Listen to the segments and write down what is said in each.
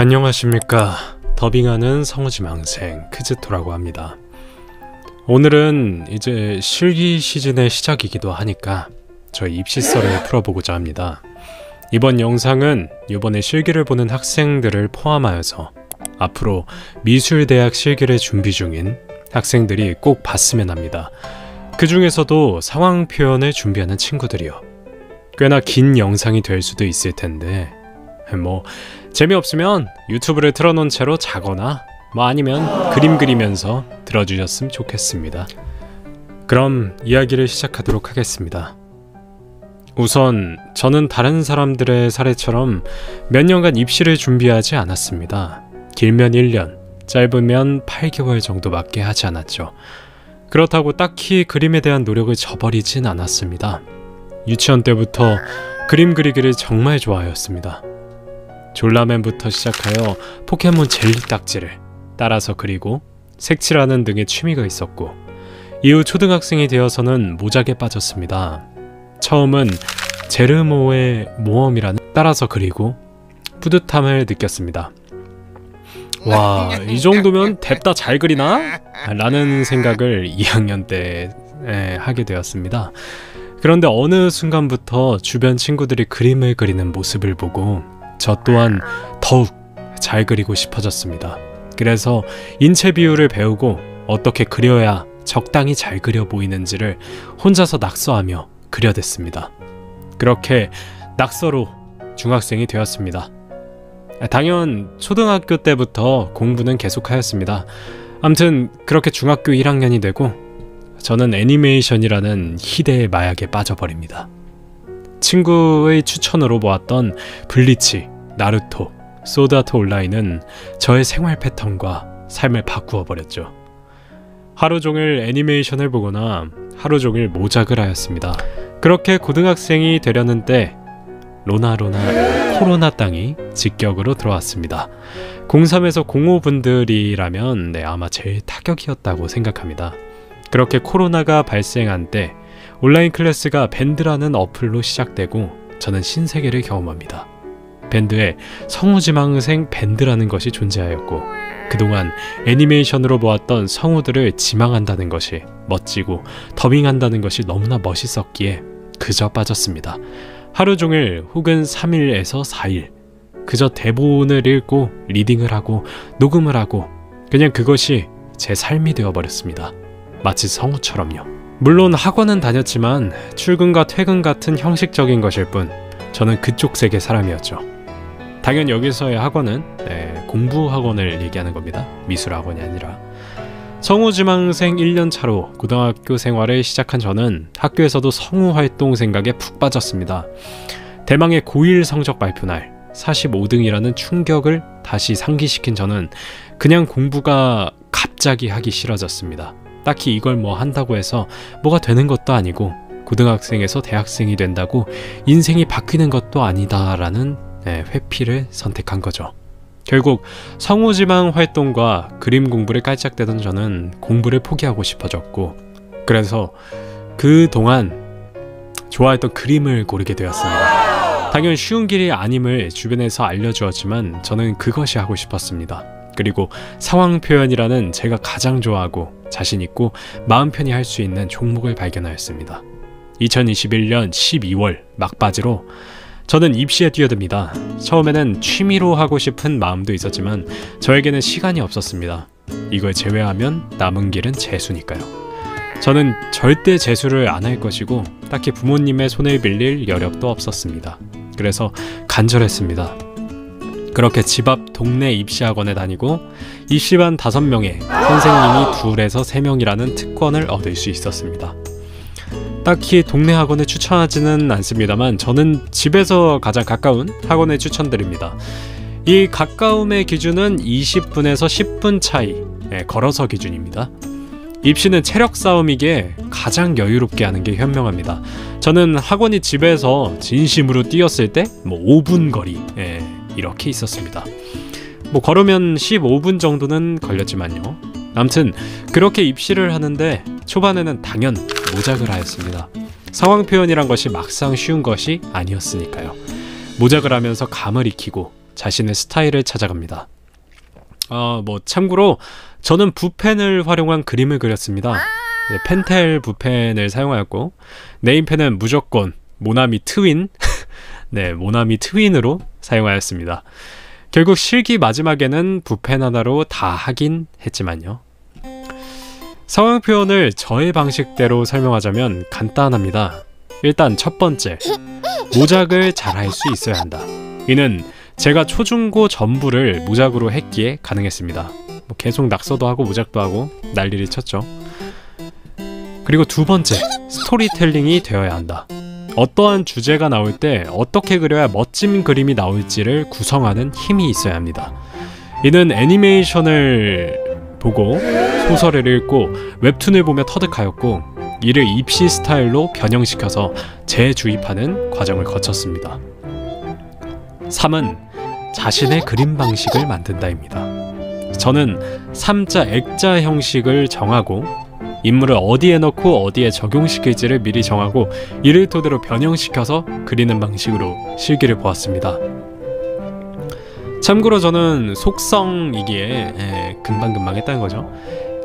안녕하십니까. 더빙하는 성우지망생 크즈토라고 합니다. 오늘은 이제 실기 시즌의 시작이기도 하니까 저희 입시썰을 풀어보고자 합니다. 이번 영상은 이번에 실기를 보는 학생들을 포함하여서 앞으로 미술대학 실기를 준비 중인 학생들이 꼭 봤으면 합니다. 그 중에서도 상황 표현을 준비하는 친구들이요. 꽤나 긴 영상이 될 수도 있을 텐데 재미없으면 유튜브를 틀어놓은 채로 자거나 아니면 그림 그리면서 들어주셨으면 좋겠습니다. 그럼 이야기를 시작하도록 하겠습니다. 우선 저는 다른 사람들의 사례처럼 몇 년간 입시를 준비하지 않았습니다. 길면 1년, 짧으면 8개월 정도밖에 하지 않았죠. 그렇다고 딱히 그림에 대한 노력을 저버리진 않았습니다. 유치원 때부터 그림 그리기를 정말 좋아하였습니다. 졸라맨부터 시작하여 포켓몬 젤리 딱지를 따라서 그리고 색칠하는 등의 취미가 있었고, 이후 초등학생이 되어서는 모작에 빠졌습니다. 처음은 제르모의 모험이라는 따라서 그리고 뿌듯함을 느꼈습니다. 와, 이 정도면 뎁다 잘 그리나? 라는 생각을 2학년 때 하게 되었습니다. 그런데 어느 순간부터 주변 친구들이 그림을 그리는 모습을 보고 저 또한 더욱 잘 그리고 싶어졌습니다. 그래서 인체 비율을 배우고 어떻게 그려야 적당히 잘 그려 보이는지를 혼자서 낙서하며 그려댔습니다. 그렇게 낙서로 중학생이 되었습니다. 당연 초등학교 때부터 공부는 계속하였습니다. 아무튼 그렇게 중학교 1학년이 되고 저는 애니메이션이라는 희대의 마약에 빠져버립니다. 친구의 추천으로 보았던 블리치, 나루토, 소드아트 온라인은 저의 생활 패턴과 삶을 바꾸어 버렸죠. 하루 종일 애니메이션을 보거나 하루 종일 모작을 하였습니다. 그렇게 고등학생이 되려는 때 코로나 땅이 직격으로 들어왔습니다. 03에서 05분들이라면 아마 제일 타격이었다고 생각합니다. 그렇게 코로나가 발생한 때 온라인 클래스가 밴드라는 어플로 시작되고 저는 신세계를 경험합니다. 밴드에 성우지망생 밴드라는 것이 존재하였고, 그동안 애니메이션으로 보았던 성우들을 지망한다는 것이 멋지고 더빙한다는 것이 너무나 멋있었기에 그저 빠졌습니다. 하루 종일 혹은 3일에서 4일 그저 대본을 읽고 리딩을 하고 녹음을 하고 그냥 그것이 제 삶이 되어버렸습니다. 마치 성우처럼요. 물론 학원은 다녔지만 출근과 퇴근 같은 형식적인 것일 뿐 저는 그쪽 세계 사람이었죠. 당연 여기서의 학원은 공부 학원을 얘기하는 겁니다. 미술 학원이 아니라. 성우지망생 1년 차로 고등학교 생활을 시작한 저는 학교에서도 성우 활동 생각에 푹 빠졌습니다. 대망의 고1 성적 발표날 45등이라는 충격을 다시 상기시킨 저는 그냥 공부가 갑자기 하기 싫어졌습니다. 딱히 이걸 한다고 해서 뭐가 되는 것도 아니고 고등학생에서 대학생이 된다고 인생이 바뀌는 것도 아니다라는 회피를 선택한 거죠. 결국 성우지망 활동과 그림 공부를 깔짝대던 저는 공부를 포기하고 싶어졌고, 그래서 그동안 좋아했던 그림을 고르게 되었습니다. 당연 쉬운 길이 아님을 주변에서 알려주었지만 저는 그것이 하고 싶었습니다. 그리고 상황 표현이라는 제가 가장 좋아하고 자신있고 마음 편히 할 수 있는 종목을 발견하였습니다. 2021년 12월 막바지로 저는 입시에 뛰어듭니다. 처음에는 취미로 하고 싶은 마음도 있었지만 저에게는 시간이 없었습니다. 이걸 제외하면 남은 길은 재수니까요. 저는 절대 재수를 안 할 것이고 딱히 부모님의 손을 빌릴 여력도 없었습니다. 그래서 간절했습니다. 그렇게 집 앞 동네 입시학원에 다니고 입시반 5명에 선생님이 2에서 3명이라는 특권을 얻을 수 있었습니다. 딱히 동네 학원을 추천하지는 않습니다만 저는 집에서 가장 가까운 학원을 추천드립니다. 이 가까움의 기준은 20분에서 10분 차이, 걸어서 기준입니다. 입시는 체력 싸움이기에 가장 여유롭게 하는 게 현명합니다. 저는 학원이 집에서 진심으로 뛰었을 때 5분 거리 이렇게 있었습니다. 걸으면 15분 정도는 걸렸지만요. 아무튼 그렇게 입시를 하는데 초반에는 당연 모작을 하였습니다. 상황 표현이란 것이 막상 쉬운 것이 아니었으니까요. 모작을 하면서 감을 익히고 자신의 스타일을 찾아갑니다. 참고로 저는 붓펜을 활용한 그림을 그렸습니다. 네, 펜텔 붓펜을 사용하였고 네임펜은 무조건 모나미 트윈 네, 모나미 트윈으로 사용하였습니다. 결국 실기 마지막에는 붓펜 하나로 다 하긴 했지만요. 상황 표현을 저의 방식대로 설명하자면 간단합니다. 일단 첫 번째, 모작을 잘할 수 있어야 한다. 이는 제가 초중고 전부를 모작으로 했기에 가능했습니다. 계속 낙서도 하고 모작도 하고 난리를 쳤죠. 그리고 두 번째, 스토리텔링이 되어야 한다. 어떠한 주제가 나올 때 어떻게 그려야 멋진 그림이 나올지를 구성하는 힘이 있어야 합니다. 이는 애니메이션을 보고 소설을 읽고 웹툰을 보며 터득하였고 이를 입시 스타일로 변형시켜서 재주입하는 과정을 거쳤습니다. 3은 자신의 그림 방식을 만든다입니다. 저는 3자 액자 형식을 정하고 인물을 어디에 넣고 어디에 적용시킬지를 미리 정하고 이를 토대로 변형시켜서 그리는 방식으로 실기를 보았습니다. 참고로 저는 속성이기에 금방금방 했다는 거죠.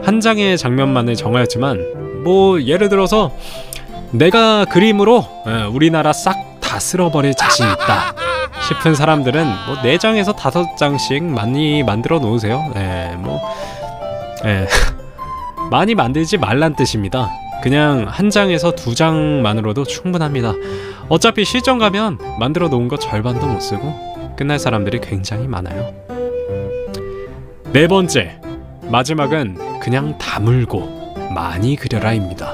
한 장의 장면만을 정하였지만 예를 들어서 내가 그림으로 우리나라 싹 다 쓸어버릴 자신 있다 싶은 사람들은 4장에서 5장씩 많이 만들어 놓으세요. 많이 만들지 말란 뜻입니다. 그냥 한 장에서 2장만으로도 충분합니다. 어차피 실전 가면 만들어 놓은 거 절반도 못 쓰고 끝날 사람들이 굉장히 많아요. 네 번째, 마지막은 그냥 다물고 많이 그려라입니다.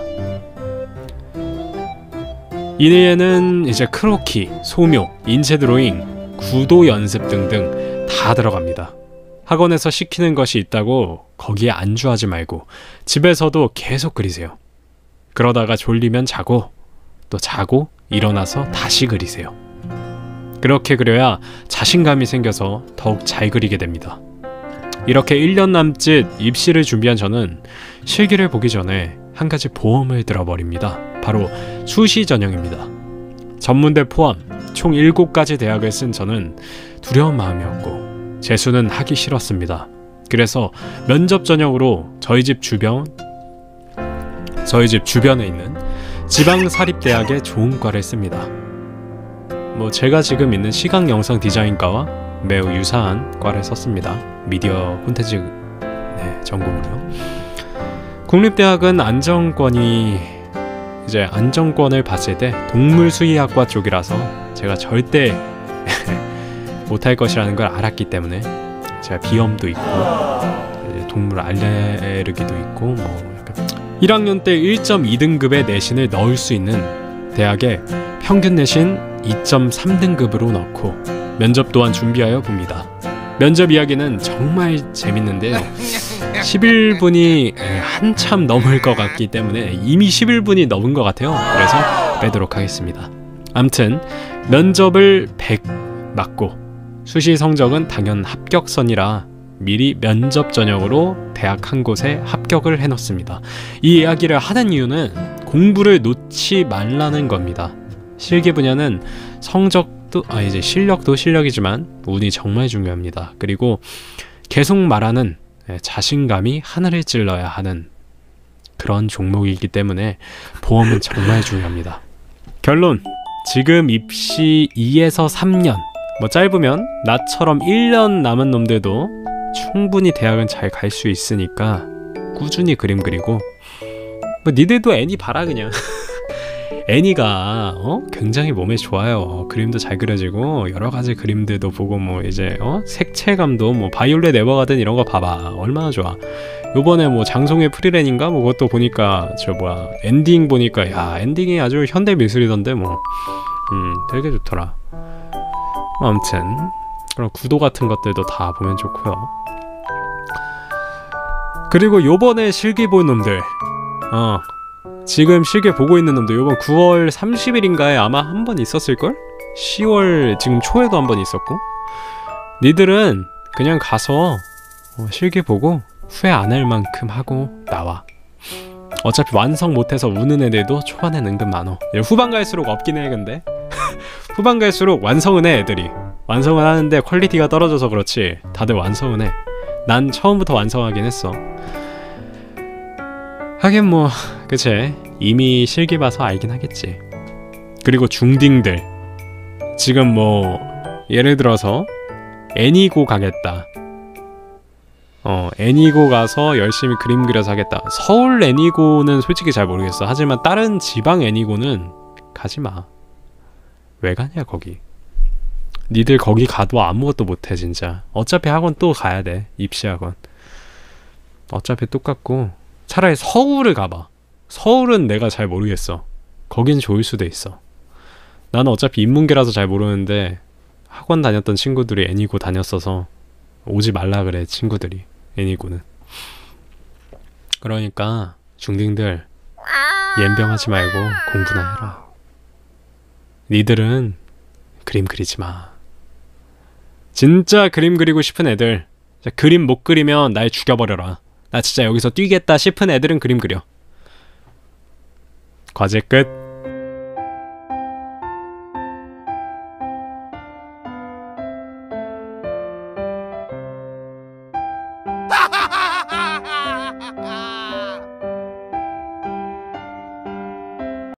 이에는 이제 크로키, 소묘, 인체 드로잉, 구도 연습 등등 다 들어갑니다. 학원에서 시키는 것이 있다고 거기에 안주하지 말고 집에서도 계속 그리세요. 그러다가 졸리면 자고 또 자고 일어나서 다시 그리세요. 그렇게 그려야 자신감이 생겨서 더욱 잘 그리게 됩니다. 이렇게 1년 남짓 입시를 준비한 저는 실기를 보기 전에 한 가지 보험을 들어버립니다. 바로 수시 전형입니다. 전문대 포함 총 7가지 대학을 쓴 저는 두려운 마음이었고 재수는 하기 싫었습니다. 그래서 면접 전형으로 저희 집 주변에 있는 지방사립대학의 좋은 과를 씁니다. 제가 지금 있는 시각영상 디자인과와 매우 유사한 과를 썼습니다. 미디어 콘텐츠 전공으로요. 국립대학은 안정권을 봤을 때 동물수의학과 쪽이라서 제가 절대 못할 것이라는 걸 알았기 때문에 제가 비염도 있고 동물 알레르기도 있고 1학년 때 1.2등급의 내신을 넣을 수 있는 대학에 평균 내신 2.3등급으로 넣고 면접 또한 준비하여 봅니다. 면접 이야기는 정말 재밌는데요. 11분이 한참 넘을 것 같기 때문에 이미 11분이 넘은 것 같아요. 그래서 빼도록 하겠습니다. 암튼 면접을 100 맞고 수시 성적은 당연 합격선이라 미리 면접 전형으로 대학 한 곳에 합격을 해놓습니다. 이 이야기를 하는 이유는 공부를 놓지 말라는 겁니다. 실기 분야는 실력도 실력이지만 운이 정말 중요합니다. 그리고 계속 말하는 자신감이 하늘을 찔러야 하는 그런 종목이기 때문에 보험은 정말 중요합니다. 결론, 지금 입시 2에서 3년, 짧으면 나처럼 1년 남은 놈들도 충분히 대학은 잘 갈 수 있으니까 꾸준히 그림 그리고 니들도 애니 봐라 그냥. 애니가 굉장히 몸에 좋아요. 그림도 잘 그려지고 여러가지 그림들도 보고 색채감도 바이올렛 에버가든 이런 거 봐봐. 얼마나 좋아. 요번에 장송의 프리랜인가 그것도 보니까 엔딩 보니까 야, 엔딩이 아주 현대 미술이던데 되게 좋더라. 아무튼 그런 구도 같은 것들도 다 보면 좋고요. 그리고 요번에 실기 본 놈들 지금 실기 보고 있는 놈들 요번 9월 30일인가에 아마 한 번 있었을걸? 10월 지금 초에도 한 번 있었고 니들은 그냥 가서 실기 보고 후회 안 할 만큼 하고 나와. 어차피 완성 못해서 우는 애들도 초반엔 은근 많어. 후반 갈수록 없긴 해. 근데 후반 갈수록 완성은 해 애들이. 완성은 하는데 퀄리티가 떨어져서 그렇지 다들 완성은 해. 난 처음부터 완성하긴 했어. 하긴 뭐 그치, 이미 실기 봐서 알긴 하겠지. 그리고 중딩들 지금 뭐 예를 들어서 애니고 가겠다. 애니고 가서 열심히 그림 그려서 하겠다. 서울 애니고는 솔직히 잘 모르겠어. 하지만 다른 지방 애니고는 가지마. 왜 가냐 거기. 니들 거기 가도 아무것도 못해 진짜. 어차피 학원 또 가야 돼. 입시학원 어차피 똑같고, 차라리 서울을 가봐. 서울은 내가 잘 모르겠어. 거긴 좋을 수도 있어. 나는 어차피 인문계라서 잘 모르는데 학원 다녔던 친구들이 애니고 다녔어서 오지 말라 그래 친구들이. 애니고는. 그러니까 중딩들 옌병하지 말고 공부나 해라. 니들은 그림 그리지 마. 진짜 그림 그리고 싶은 애들, 그림 못 그리면 날 죽여버려라. 나 진짜 여기서 뛰겠다 싶은 애들은 그림 그려. 과제 끝.